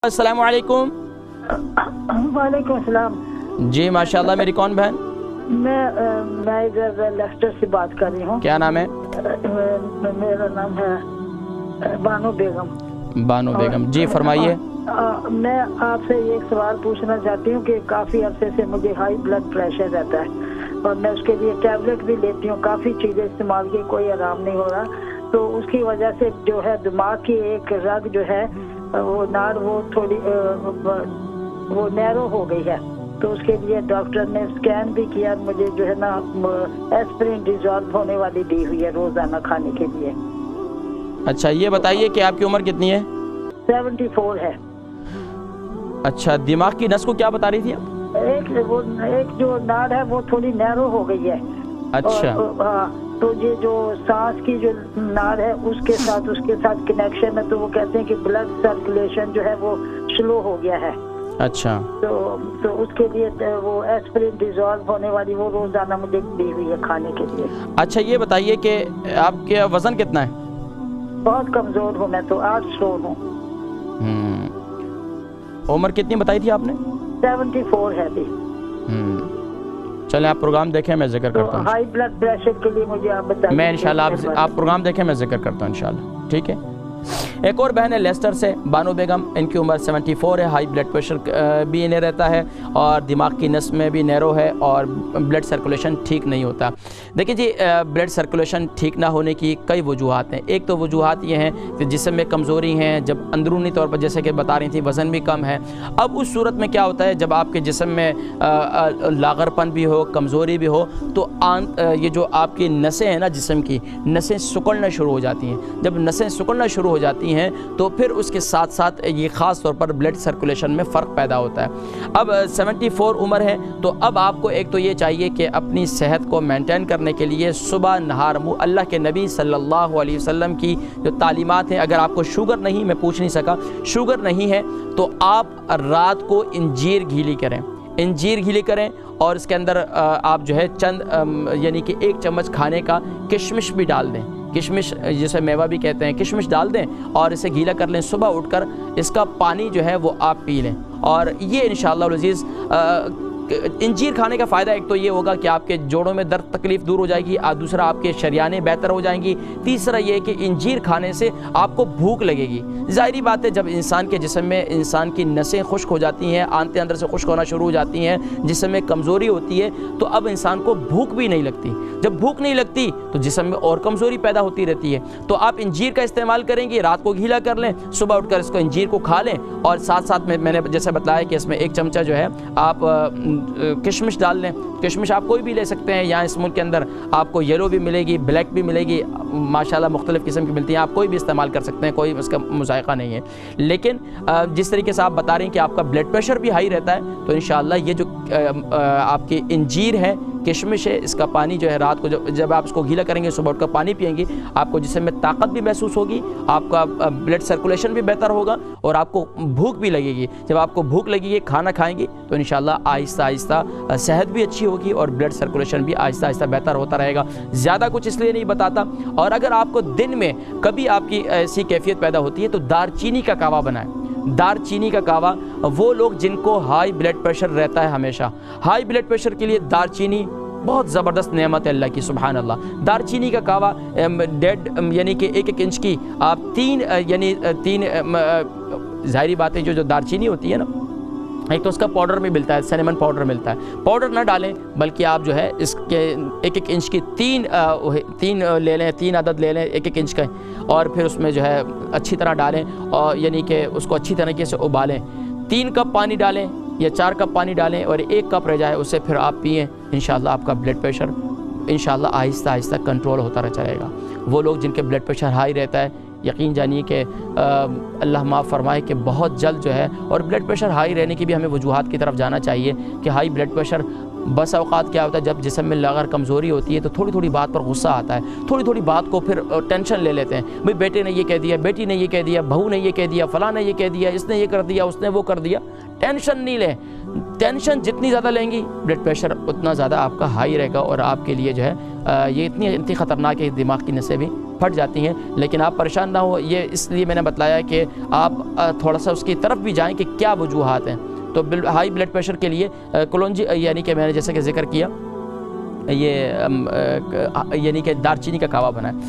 السلام علیکم۔ وعلیکم السلام۔ جی ماشاءاللہ، میری کون بہن؟ میں ادھر لیسٹر سے بات کر رہی ہوں۔ کیا نام ہے؟ میرا نام ہے بانو بیگم۔ بانو بیگم، جی فرمائیے۔ میں آپ سے ایک سوال پوچھنا چاہتی ہوں کہ کافی عرصے سے مجھے ہائی بلڈ پریشر رہتا ہے اور میں اس کے لیے ٹیبلٹ بھی لیتی ہوں، کافی چیزیں استعمال کی، کوئی آرام نہیں ہو رہا۔ تو اس کی وجہ سے جو ہے دماغ کی ایک رگ جو ہے وہ ناڑ وہ تھوڑی وہ نیرو ہو گئی ہے، تو اس کے لیے ڈاکٹر نے اسکین بھی کیا، مجھے جو ہے نا ایسپرین ڈیزالو ہونے والی دی ہوئی ہے روزانہ کھانے کے لیے۔ اچھا، یہ بتائیے کہ آپ کی عمر کتنی ہے؟ 74 ہے۔ اچھا، دماغ کی نس کو کیا بتا رہی تھی آپ؟ ایک جو ناڑ ہے وہ تھوڑی نیرو ہو گئی ہے۔ اچھا، تو یہ جو سانس کی جو ناڑ ہے اس کے ساتھ کنیکشن ہے، تو وہ کہتے ہیں کہ بلڈ سرکولیشن جو ہے وہ سلو ہو گیا ہے۔ اچھا، تو اس کے لیے وہ ایسپرین ڈیزالو ہونے والی وہ روزانہ مجھے دی ہوئی ہے کھانے کے لیے۔ اچھا یہ بتائیے کہ آپ کا وزن کتنا ہے؟ بہت کمزور ہوں میں، تو 8 سٹون ہوں۔ عمر کتنی بتائی تھی آپ نے؟ 74 ہے ابھی۔ چلیں آپ پروگرام دیکھیں، میں ذکر کرتا ہوں۔ ہائی بلڈ پریشر کے لیے مجھے آپ بتائیں۔ میں انشاءاللہ آپ پروگرام دیکھیں، میں ذکر کرتا ہوں انشاءاللہ، ٹھیک ہے۔ ایک اور بہن ہے لیسٹر سے، بانو بیگم، ان کی عمر 74 ہے، ہائی بلڈ پریشر بھی انہیں رہتا ہے اور دماغ کی نس میں بھی نیرو ہے اور بلڈ سرکولیشن ٹھیک نہیں ہوتا۔ دیکھیں جی، بلڈ سرکولیشن ٹھیک نہ ہونے کی کئی وجوہات ہیں۔ ایک تو وجوہات یہ ہیں کہ جسم میں کمزوری ہیں، جب اندرونی طور پر جیسے کہ بتا رہی تھی وزن بھی کم ہے۔ اب اس صورت میں کیا ہوتا ہے، جب آپ کے جسم میں لاغرپن بھی ہو، کمزوری بھی ہو، تو یہ جو آپ کی نسیں ہیں نا، جسم کی نسیں سکڑنا شروع ہو جاتی ہیں۔ جب نسیں سکڑنا شروع ہو جاتی ہیں تو پھر اس کے ساتھ ساتھ یہ خاص طور پر بلڈ سرکولیشن میں فرق پیدا ہوتا ہے۔ اب 74 عمر ہے، تو اب آپ کو ایک تو یہ چاہیے کہ اپنی صحت کو مینٹین کرنے کے لیے صبح نہار منہ اللہ کے نبی صلی اللہ علیہ وسلم کی جو تعلیمات ہیں، اگر آپ کو شوگر نہیں، میں پوچھ نہیں سکا، شوگر نہیں ہے تو آپ رات کو انجیر گھیلی کریں، انجیر گھیلی کریں، اور اس کے اندر آپ جو ہے چند یعنی کہ 1 چمچ کھانے کا کشمش بھی ڈال دیں، کشمش جسے میوہ بھی کہتے ہیں، کشمش ڈال دیں اور اسے گیلا کر لیں۔ صبح اٹھ کر اس کا پانی جو ہے وہ آپ پی لیں، اور یہ انشاءاللہ العزیز انجیر کھانے کا فائدہ ایک تو یہ ہوگا کہ آپ کے جوڑوں میں درد تکلیف دور ہو جائے گی، دوسرا آپ کے شریانیں بہتر ہو جائیں گی، تیسرا یہ کہ انجیر کھانے سے آپ کو بھوک لگے گی۔ ظاہری بات ہے، جب انسان کے جسم میں انسان کی نسیں خشک ہو جاتی ہیں، آنتیں اندر سے خشک ہونا شروع ہو جاتی ہیں، جسم میں کمزوری ہوتی ہے، تو اب انسان کو بھوک بھی نہیں لگتی۔ جب بھوک نہیں لگتی تو جسم میں اور کمزوری پیدا ہوتی رہتی ہے۔ تو آپ انجیر کا استعمال کریں گے، رات کو گیلا کر لیں، صبح اٹھ کر اس کو انجیر کو کھا لیں، اور ساتھ ساتھ میں نے جیسے بتایا کہ اس میں 1 چمچہ جو ہے آپ کشمش ڈال لیں۔ کشمش آپ کوئی بھی لے سکتے ہیں، یہاں اس ملک کے اندر آپ کو یلو بھی ملے گی، بلیک بھی ملے گی، ماشاءاللہ مختلف قسم کی ملتی ہیں، آپ کوئی بھی استعمال کر سکتے ہیں، کوئی اس کا مذائقہ نہیں ہے۔ لیکن جس طریقے سے آپ بتا رہے ہیں کہ آپ کا بلڈ پریشر بھی ہائی رہتا ہے، تو انشاءاللہ یہ جو آپ کی انجیر ہے، کشمش ہے، اس کا پانی جو ہے رات کو جب آپ اس کو گیلا کریں گے، صبح اٹھ کر پانی پئیں گے، آپ کو جسم میں طاقت بھی محسوس ہوگی، آپ کا بلڈ سرکولیشن بھی بہتر ہوگا، اور آپ کو بھوک بھی لگے گی۔ جب آپ کو بھوک لگے گی، کھانا کھائیں گی، تو انشاءاللہ آہستہ آہستہ صحت بھی اچھی ہوگی اور بلڈ سرکولیشن بھی آہستہ آہستہ بہتر ہوتا رہے گا۔ زیادہ کچھ اس لیے نہیں بتاتا۔ اور اگر آپ کو دن میں کبھی آپ کی ایسی کیفیت پیدا ہوتی ہے تو دار چینی کا کعوہ بنائیں۔ دار چینی کا کعوہ، وہ لوگ جن کو ہائی بلڈ پریشر رہتا ہے، ہمیشہ ہائی بلڈ پریشر کے لیے دار چینی بہت زبردست نعمت ہے اللہ کی، سبحان اللہ۔ دار چینی کا کعوہ یعنی کہ 1 انچ کی آپ 3 ظاہری بات ہے، جو دار چینی ہوتی ہے نا، ایک تو اس کا پاؤڈر بھی ملتا ہے، سینیمن پاؤڈر ملتا ہے، پاؤڈر نہ ڈالیں، بلکہ آپ جو ہے اس کے 1 انچ کی 3 لے لیں، 3 عدد لے لیں 1 انچ کا، اور پھر اس میں جو ہے اچھی طرح ڈالیں، اور یعنی کہ اس کو اچھی طریقے سے ابالیں، 3 کپ پانی ڈالیں یا 4 کپ پانی ڈالیں، اور 1 کپ رہ جائے اسے پھر آپ پئیں، انشاءاللہ آپ کا بلڈ پریشر انشاءاللہ آہستہ آہستہ کنٹرول ہوتا چلے گا۔ وہ لوگ جن کے بلڈ پریشر ہائی رہتا ہے، یقین جانیے کہ اللہ معاف فرمائے کہ بہت جلد جو ہے، اور بلڈ پریشر ہائی رہنے کی بھی ہمیں وجوہات کی طرف جانا چاہیے کہ ہائی بلڈ پریشر بس اوقات کیا ہوتا ہے، جب جسم میں لاغر کمزوری ہوتی ہے تو تھوڑی تھوڑی بات پر غصہ آتا ہے، تھوڑی تھوڑی بات کو پھر ٹینشن لے لیتے ہیں، بھئی بیٹے نے یہ کہہ دیا، بیٹی نے یہ کہہ دیا، بہو نے یہ کہہ دیا، فلاں نے یہ کہہ دیا، اس نے یہ کر دیا، اس نے وہ کر دیا۔ ٹینشن نہیں لیں، ٹینشن جتنی زیادہ لیں گی بلڈ پریشر اتنا زیادہ آپ کا ہائی رہے گا، اور آپ کے لیے جو ہے یہ اتنی خطرناک ہے، دماغ کی نسیں بھی پھٹ جاتی ہیں. لیکن آپ پریشان نہ ہو, یہ اس لیے میں نے بتلایا کہ آپ تھوڑا سا اس کی طرف بھی جائیں کہ کیا وجوہات ہیں. تو ہائی بلڈ پریشر کے لیے کلونجی یعنی کہ میں نے جیسے کہ ذکر کیا, یہ یعنی کہ دار چینی کا کہوا بنا ہے.